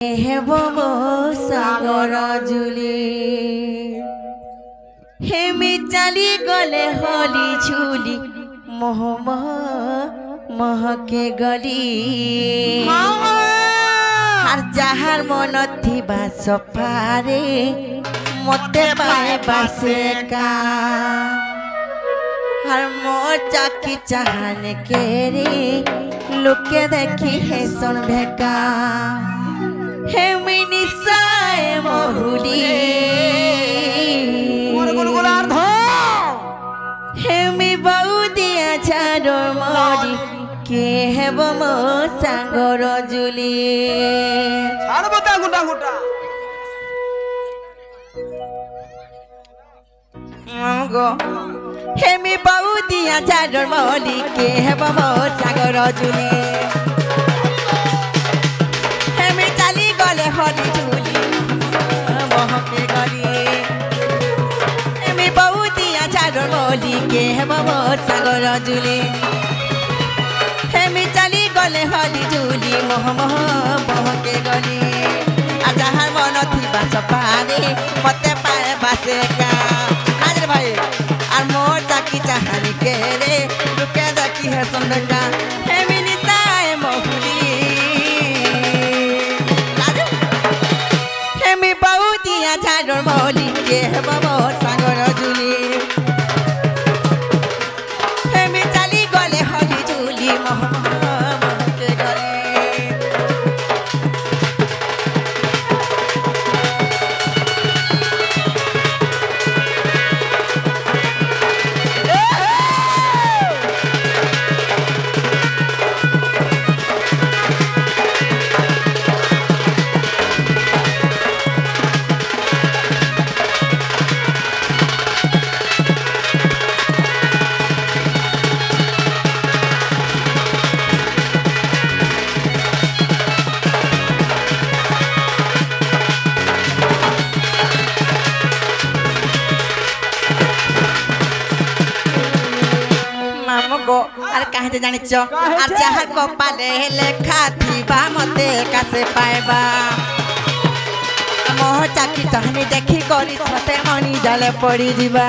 হেব সাগর Julie hemi চালি গলে হলি ঝুলি মোহ মোহ মহকে গলি আর যাহার মন থিবা সফারে মতে পায়ে বাসে কা আর মোর চাকি চাহানে কেরে লোকে দেখি হেসন ভেকা হেমি নিশায় মহুলি হেমি বউ দিয়া ছাড়র মরি কে হেব মো সাগর জুলি হেমি বউ দিয়া ছাড়র মরি কে হেব মো সাগর জুলি হেমি চালি গলে হলি ঝুলি মহকে গলি হেমি বউ দিয়া ছাড়র মরি কে হেব মো সাগর জুলি হেমি চালি গলে হলি ঝুলি মোহ মোহ মহকে গলি আর যাহার মন থিবা সপারে মতে পায়ে বাসে কা হাজর ভাই আর মোর চাকি চাহানি কে রে লুকে দেখি হে সন্দেকা হেমি নিশায় মহুলি হেমি বউ দিয়া ছাড়র মলি কে হেব মোর সাগর জুলি হেমি চালি গলে হলি ঝুলি মোহ মহকে গলি আর কাহিতে জানিছ আর যাহার কপালে লেখা থিবা মতে কাছে পাইবা মোহ চাকি চাহনি দেখি করি সতে মনি জালে পড়ি ଯିବା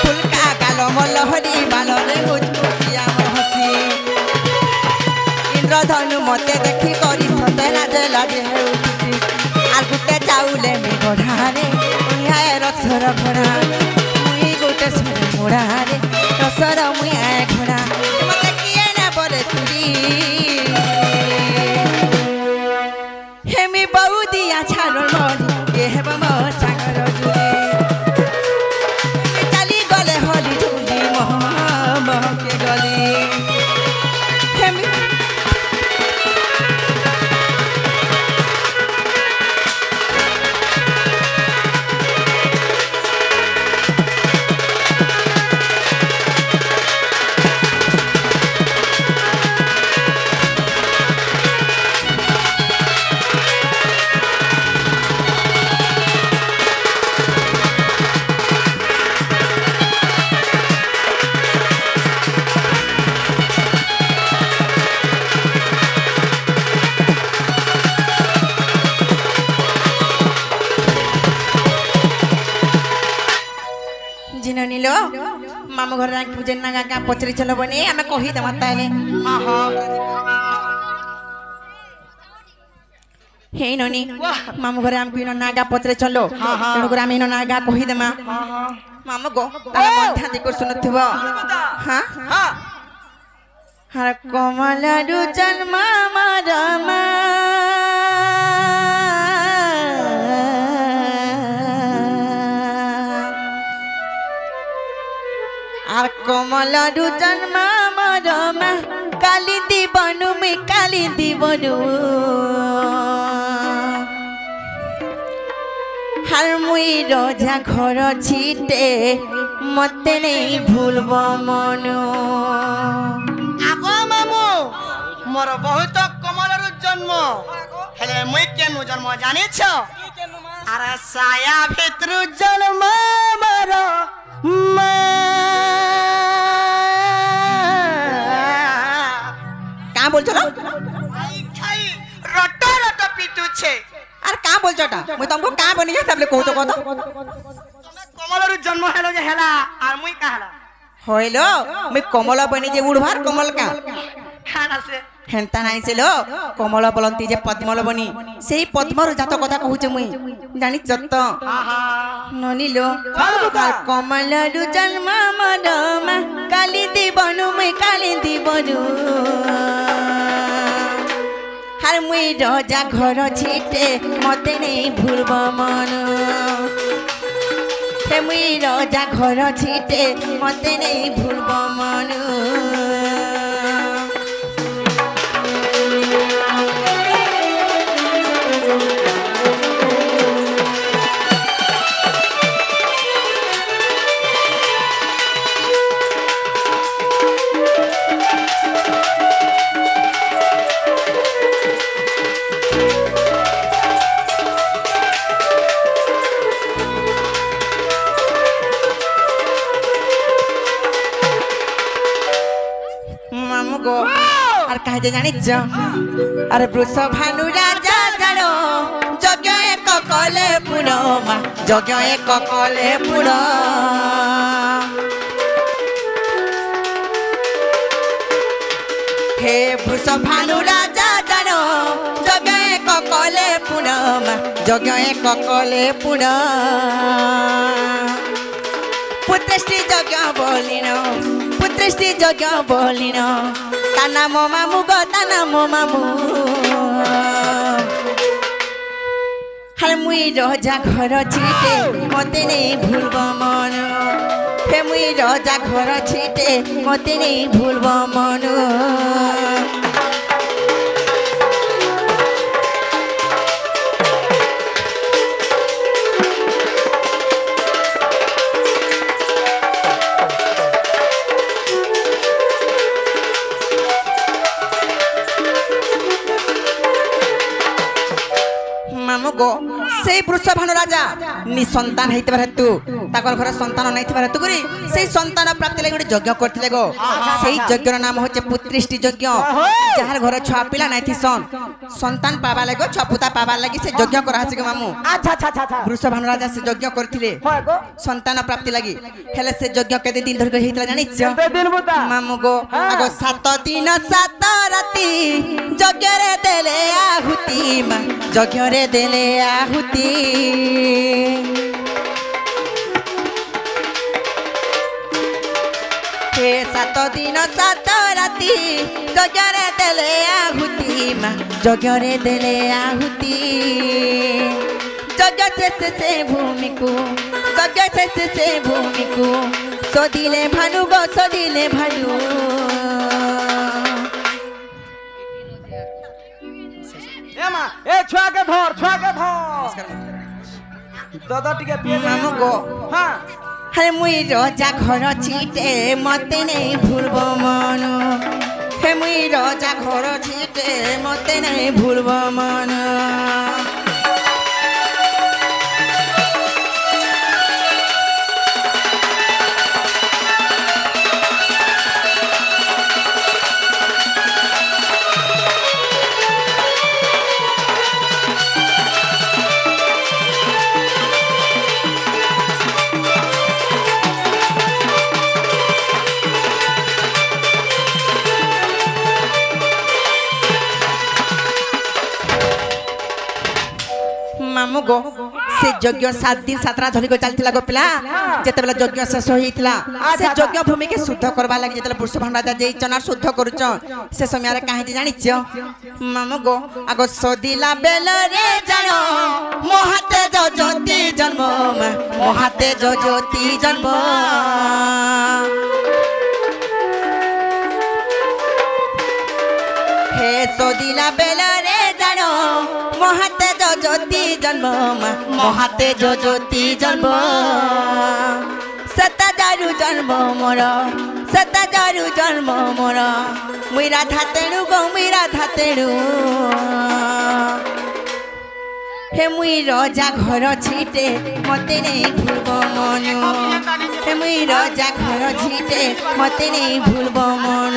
ফুলকা কালো মলহরি বালরে হুজুকিয়া মহসি ইন্দ্রধনু মতে দেখি করি সতে লাজে লাজে উঠুছি আর গুতে চাউলে মে গঢ়ারে রসর ঘোড়া মুই গোটে সর মোড়ারে রসর মুই ঘোড়া মতে কিয়ে না বলে তুলি হেমি বউ দিয়া ছাড়র মরি কে হেব মো সাগর জুলি চালি গলে হলি ঝুলি মোহ মহকে গলি হেমি নিলো মামু ঘর পূজা নাগা কা পচরি চলো বনে আমি কহি দেবা তাইলে হে ননি মামু ঘরে আমি পিনো নাগা পচরে চলো তেণু করে আমি নাগা কহি দেমা মামু গো তাহলে মধ্যা দিকর শুনুথিব হ্যাঁ হর কমলাডু জন্ম মারমা আর কমলাডু জন্ম মরমা কালি দিবনু মে কালি দিবনু হার মুই রোজা ঘর ছিটে মতে নেই ভুলব মনু আগো মামু মোর বহুত কমলার জন্ম হেলে মুই কেন জন্ম জানিছ আর সায়া ভিতর জন্ম মর মা বলছো না খাই রট রট পিটুছে আর কা বলছোটা মুই তোমাকে কা বনি যাই তাহলে কହୁছো কথা তুমি কমলর জন্ম হেলো যে হেলা আর মুই কাহালা হইল মুই কমল বনি যে উড়ভার কমল কা খানা সে হেন্তা নাই ছিল কমল বলন্তি যে পদ্মল বনি সেই পদ্মর জাত কথা কହୁছে মুই জানি যত আহা ননিলো আর কমলরু জন্ম মরমা কালি দিবনু মুই কালি দিবনু আর মুই রজা ঘর ছিটে মতে নেই ভুলব মন হে মুই রজা ঘর ছিটে মতে নেই ভুলব মন আর কাজে জানিছ আরে বৃষ ভানু রাজা জানো যজ্ঞ এক কলে পুরো মা যজ্ঞ এক কলে পুরো হে বৃষ ভানু রাজা জানো যজ্ঞ এক কলে পুরো মা যজ্ঞ এক কলে পুরো পুত্রষ্টি যজ্ঞ বলিন পুত্রষ্টি যজ্ঞ বলিন তা নাম মামু গো তা নাম মামু হার মুই রজা ঘর ছিটে মতে নেই ভুলব মন হে মুই রজা ঘর ছিটে মতে নেই ভুলব মন মামুগো সেই বৃষভানু রাজা নিসন্তান হইতে হেতু তাকর ঘরে সন্তান নাইথিবার হেতু করি সেই সন্তান প্রাপ্তি লাগি যজ্ঞ করতে গো সেই যজ্ঞর নাম হচ্ছে পুত্রিষ্টি যজ্ঞ যাহার ঘরে ছয়া পিলা নাইথিসন সন্তান পাবা লাগো ছয়া পুতা পাবার লাগি সে যজ্ঞ করা আছে গো মামু আচ্ছা আচ্ছা আচ্ছা বৃষভানু রাজা সে যজ্ঞ করতিলে হয় গো সন্তান প্রাপ্তি লাগি হেলে সে যজ্ঞ কেতে দিন ধরে হইতলা জানিছ দিন বুতা মামুগো আগো 7 দিন 7 রাতি যজ্ঞরে দেলে আহুতি মা যজ্ঞরে দেলে আহুতি হে 7 দিন 7 রাতি যজ্ঞরে দেলে আহুতি মা যজ্ঞরে দেলে আহুতি যজ্ঞ শেষে সে ভূমিকু যজ্ঞ শেষে সে ভূমিকু সদিলে ভানু গো সদিলে ভানু এমা এ ছুয়াকে ধর দাদা টিকে দিয়ে দে মামু গো হ্যাঁ আরে মুই রজা ঘর ছিটে মতে নেই ভুলব মন হে মুই রজা ঘর ছিটে মতে নেই ভুলব মন মামু গো সে যজ্ঞ 7 দিন 7 রাত ধরি চলতিলা গো পিলা যেতেবেলা যজ্ঞ শেষ হইতিলা সে যজ্ঞ ভূমিকে শুদ্ধ করবা লাগি যেতেবেলা বৃষভানু রাজা যেই চনার শুদ্ধ করুছ সে সমୟରେ কাহিনী জানিছ মামু গো আগো সদিলা বেলরে জানো মহাতে জ্যোতি জন্ম মহাতে জ্যোতি জন্ম হে সদিলা বেলরে জানো মহাতে জ্যোতি জন্ম মহাতে জ্যোতি জন্ম সতাজারু জন্ম মোর সতাজারু জন্ম মোর মুই রাধা তেণু গো মুই রাধা তেণু হে মুই রজা ঘর ছিটে মতে নেই ভুলব মন হে মুই রজা ঘর ছিটে মতে নেই ভুলব মন